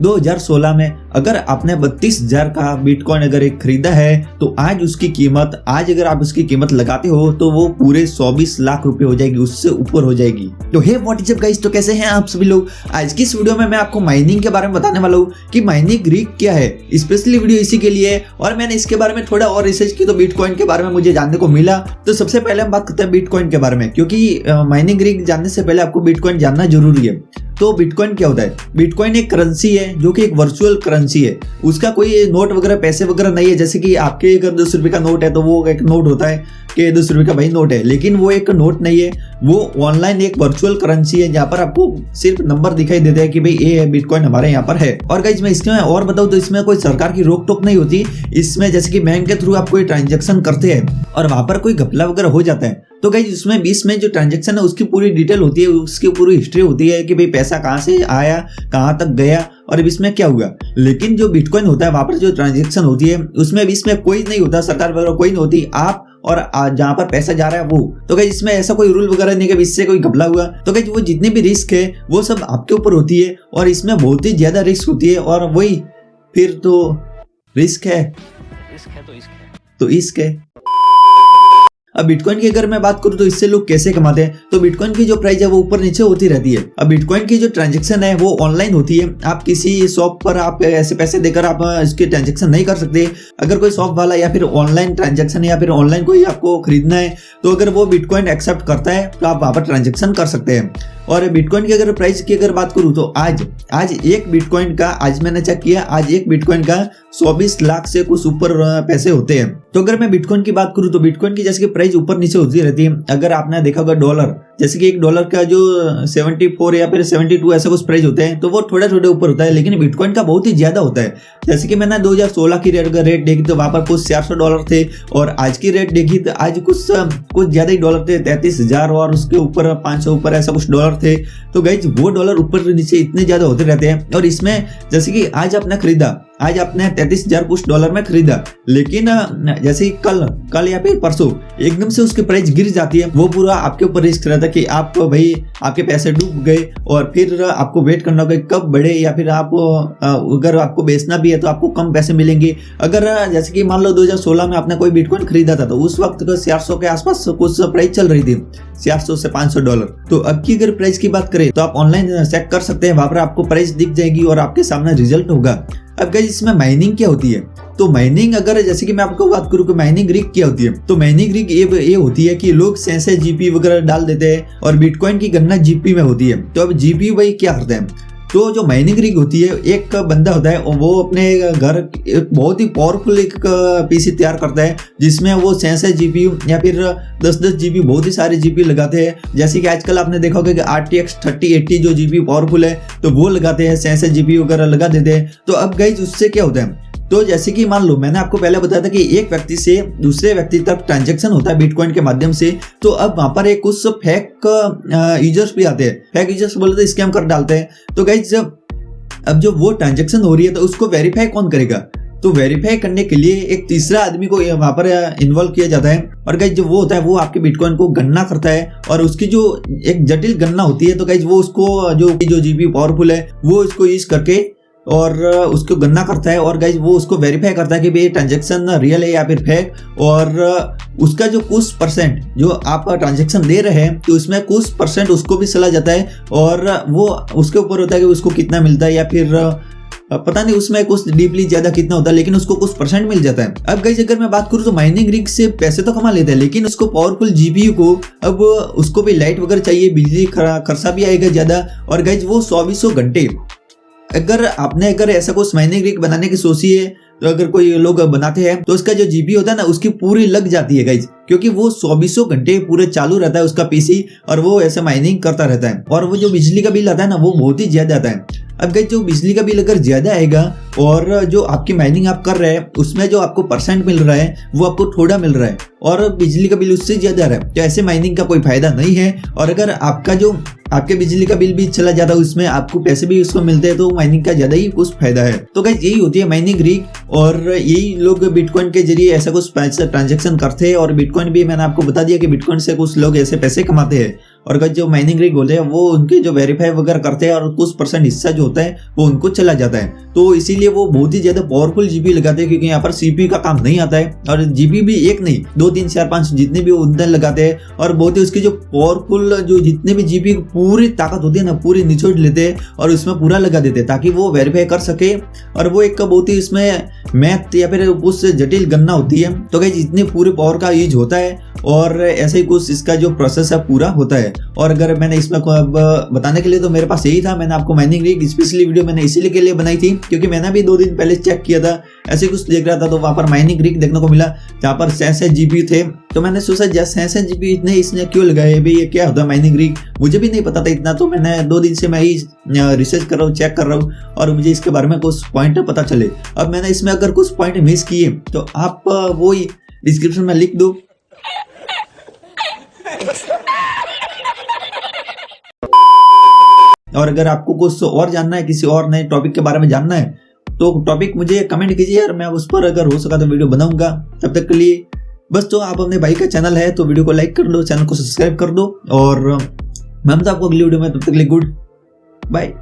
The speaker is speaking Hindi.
2016 में अगर आपने 32,000 का बिटकॉइन अगर एक खरीदा है तो आज उसकी कीमत, आज अगर आप उसकी कीमत लगाते हो तो वो पूरे 24 लाख रुपए हो जाएगी, उससे ऊपर हो जाएगी। तो hey what is up guys, तो कैसे हैं आप सभी लोग। आज की इस वीडियो में मैं आपको माइनिंग के बारे में बताने वाला हूँ कि माइनिंग रिग क्या है। स्पेशली वीडियो इसी के लिए है और मैंने इसके बारे में थोड़ा और रिसर्च की तो बिटकॉइन के बारे में मुझे जानने को मिला। तो सबसे पहले हम बात करते हैं बिटकॉइन के बारे में, क्योंकि माइनिंग रिग जानने से पहले आपको बिटकॉइन जानना जरूरी है। तो बिटकॉइन क्या होता है? बिटकॉइन एक करेंसी है जो कि एक वर्चुअल करेंसी है। उसका कोई नोट वगैरह, पैसे वगैरह नहीं है। जैसे कि आपके अगर 10 रुपए का नोट है तो वो एक नोट होता है कि 10 रुपए का भाई नोट है, लेकिन वो एक नोट नहीं है। वो ऑनलाइन एक वर्चुअल करेंसी है जहाँ पर आपको सिर्फ नंबर दिखाई देता है कि भाई ये बिटकॉइन हमारे यहाँ पर है। और गाइस मैं इसमें और बताऊँ तो इसमें कोई सरकार की रोक टोक नहीं होती। इसमें जैसे कि बैंक के थ्रू आप कोई ट्रांजेक्शन करते हैं और वहां पर कोई घपला वगैरह हो जाता है तो गाइस उसमें 20 में जो ट्रांजैक्शन है उसकी पूरी डिटेल होती है, उसकी पूरी हिस्ट्री होती है कि भाई पैसा कहाँ से आया, कहाँ तक गया और बीच में क्या हुआ। लेकिन जो बिटकॉइन होता है वहां पर जो ट्रांजैक्शन होती है उसमें बीच में कोई नहीं होता, सरकार वगैरह कोई नहीं होती, आप और जहाँ पर पैसा जा रहा है वो। तो गाइस इसमें ऐसा कोई रूल वगैरह नहीं कि इससे कोई घपला हुआ। तो गाइस वो जितनी भी रिस्क है वो सब आपके ऊपर होती है और इसमें बहुत ही ज्यादा रिस्क होती है। और वही फिर तो रिस्क है तो इश्क है। अब बिटकॉइन की अगर मैं बात करूं तो इससे लोग कैसे कमाते हैं, तो बिटकॉइन की जो प्राइस है वो ऊपर नीचे होती रहती है। अब बिटकॉइन की जो ट्रांजैक्शन है वो ऑनलाइन होती है। आप किसी शॉप पर आप ऐसे पैसे देकर आप इसके ट्रांजैक्शन नहीं कर सकते। अगर कोई शॉप वाला या फिर ऑनलाइन ट्रांजैक्शन या फिर ऑनलाइन कोई आपको खरीदना है तो अगर वो बिटकॉइन एक्सेप्ट करता है तो आप वहां पर ट्रांजैक्शन कर सकते हैं। और बिटकॉइन की अगर प्राइस की अगर बात करूं तो आज एक बिटकॉइन का, आज मैंने चेक किया, आज एक बिटकॉइन का 24 लाख से कुछ ऊपर पैसे होते हैं। तो अगर मैं बिटकॉइन की बात करूं तो बिटकॉइन की जैसे कि प्राइस ऊपर नीचे होती रहती है। अगर आपने देखा होगा डॉलर, जैसे कि एक डॉलर का जो 74 या फिर 72 ऐसा कुछ प्राइस होते हैं तो वो थोड़ा थोड़ा ऊपर होता है, लेकिन बिटकॉइन का बहुत ही ज्यादा होता है। जैसे कि मैंने 2016 की रेट देखी तो वहां पर कुछ 400 डॉलर थे और आज की रेट देखी तो आज कुछ ज्यादा ही डॉलर थे, 33,000 और उसके ऊपर 500 ऊपर ऐसा कुछ डॉलर थे। तो गाइस वो डॉलर ऊपर नीचे इतने ज्यादा होते रहते हैं। और इसमें जैसे कि आज आपने 33,000 कुछ डॉलर में खरीदा, लेकिन जैसे कल या फिर परसों एकदम से उसकी प्राइस गिर जाती है, वो पूरा आपके ऊपर रिस्क रहता है कि आप भाई आपके पैसे डूब गए और फिर आपको वेट करना होगा कब बढ़े, या फिर आप अगर आपको बेचना भी है तो आपको कम पैसे मिलेंगे। अगर जैसे कि मान लो 2016 में आपने कोई बिटकॉइन खरीदा था तो उस वक्त 400 के आसपास कुछ प्राइस चल रही थी, 400 से 500 डॉलर। तो अब की अगर प्राइस की बात करें तो आप ऑनलाइन चेक कर सकते हैं, वहां पर आपको प्राइस दिख जाएगी और आपके सामने रिजल्ट होगा। अब गाइस इसमें माइनिंग क्या होती है, तो माइनिंग अगर जैसे कि मैं आपको बात करूं कि माइनिंग रिग क्या होती है, तो माइनिंग रिग ये होती है कि लोग सेंसे जीपी वगैरह डाल देते हैं और बिटकॉइन की गणना जीपी में होती है। तो अब जीपी भाई क्या करते हैं, तो जो माइनिंग रिग होती है एक बंदा होता है वो अपने घर एक बहुत ही पावरफुल एक पीसी तैयार करता है जिसमें वो 6 जीपी या फिर 10 जीबी बहुत ही सारे जीपी लगाते हैं। जैसे कि आजकल आपने देखा होगा कि RTX 3080 जो जीपी पावरफुल है तो वो लगाते हैं, 6 जीबी वगैरह लगा देते हैं। तो अब गाइस उससे क्या होता है, तो जैसे कि मान लो मैंने आपको पहले बताया था कि एक व्यक्ति से दूसरे व्यक्ति तक ट्रांजैक्शन होता है बिटकॉइन के माध्यम से। तो अब वहां पर एक कुछ फेक यूजर्स भी आते हैं, फेक यूजर्स बोले तो स्कैम कर डालते हैं। तो गाइस अब जो वो ट्रांजैक्शन हो रही है तो उसको वेरीफाई कौन करेगा, तो वेरीफाई करने के लिए एक तीसरा आदमी को वहां पर इन्वॉल्व किया जाता है। और गाइस जो वो होता है वो आपके बिटकॉइन को गणना करता है और उसकी जो एक जटिल गणना होती है तो गाइस वो उसको जो जीबी पावरफुल है वो इसको यूज करके और उसको गणना करता है और गाइस वो उसको वेरीफाई करता है कि भाई ट्रांजैक्शन रियल है या फिर फेक। और उसका जो कुछ परसेंट जो आप ट्रांजैक्शन दे रहे हैं तो उसमें कुछ परसेंट उसको भी चला जाता है और वो उसके ऊपर होता है कि उसको कितना मिलता है, या फिर पता नहीं उसमें कुछ डीपली ज्यादा कितना होता है, लेकिन उसको कुछ परसेंट मिल जाता है। अब गाइस अगर मैं बात करूं तो माइनिंग रिग से पैसे तो कमा लेता है, लेकिन उसको पावरफुल जीपीयू को अब उसको भी लाइट वगैरह चाहिए, बिजली खर्चा भी आएगा ज्यादा। और गाइस वो 2400 घंटे अगर ऐसा कुछ माइनिंग रिग बनाने की सोची है तो अगर कोई लोग बनाते हैं तो उसका जो जीबी होता है ना उसकी पूरी लग जाती है गाइज, क्योंकि वो 2400 घंटे पूरे चालू रहता है उसका पीसी और वो ऐसे माइनिंग करता रहता है। और वो जो बिजली का बिल आता है ना वो बहुत ही ज्यादा आता है। अब गाइस जो बिजली का बिल अगर ज्यादा आएगा और जो आपकी माइनिंग आप कर रहे हैं उसमें जो आपको परसेंट मिल रहा है वो आपको थोड़ा मिल रहा है और बिजली का बिल उससे ज्यादा आ रहा है, तो ऐसे माइनिंग का कोई फायदा नहीं है। और अगर आपके बिजली का बिल भी चला जाता है उसमें आपको पैसे भी उसको मिलते हैं तो माइनिंग का ज्यादा ही कुछ फायदा है। तो गाइस यही होती है माइनिंग रिग और यही लोग बिटकॉइन के जरिए ऐसा कुछ पैसा ट्रांजेक्शन करते हैं। और बिटकॉइन भी मैंने आपको बता दिया कि बिटकॉइन से कुछ लोग ऐसे पैसे कमाते हैं और अगर जो माइनिंग रिग होते हैं वो उनके जो वेरीफाई वगैरह करते हैं और कुछ % हिस्सा जो होता है वो उनको चला जाता है। तो इसीलिए वो बहुत ही ज्यादा पावरफुल जीपी लगाते हैं, क्योंकि यहाँ पर सीपीयू का काम नहीं आता है। और जीपी भी एक नहीं 2 3 4 5 जितने भी उतने लगाते हैं, और बहुत ही उसकी जो पावरफुल जो जितने भी जीपी की पूरी ताकत होती है ना पूरी निचोड़ लेते हैं और उसमें पूरा लगा देते हैं ताकि वो वेरीफाई कर सके। और वो एक बहुत ही इसमें मैथ या फिर उससे जटिल गणना होती है। तो गाइस इतने पूरे पावर का यूज होता है और ऐसे ही कुछ इसका जो प्रोसेस है पूरा होता है। और अगर मैंने इसमें बताने के लिए तो मेरे पास यही था। मैंने आपको माइनिंग रिग स्पेशली वीडियो मैंने इसीलिए के लिए बनाई थी क्योंकि मैंने भी 2 दिन पहले चेक किया था, ऐसे कुछ देख रहा था तो वहां पर माइनिंग रिग देखने को मिला जहाँ पर 66 जीबी थे। तो मैंने सोचा 66 जीबी इतने इसने क्यों लगाए भाई, ये क्या होता है माइनिंग रिग, मुझे भी नहीं पता था इतना। तो मैंने 2 दिन से मैं ही रिसर्च कर रहा हूँ, चेक कर रहा हूँ और मुझे इसके बारे में कुछ पॉइंट पता चले। अब मैंने इसमें अगर कुछ पॉइंट मिस किए तो आप वो डिस्क्रिप्शन में लिख दो। और अगर आपको कुछ और जानना है, किसी और नए टॉपिक के बारे में जानना है तो टॉपिक मुझे कमेंट कीजिए और मैं उस पर अगर हो सका तो वीडियो बनाऊंगा। तब तक के लिए बस, तो आप अपने भाई का चैनल है तो वीडियो को लाइक कर दो, चैनल को सब्सक्राइब कर दो और मैं आपको अगली वीडियो में, तब तक के लिए गुड बाय।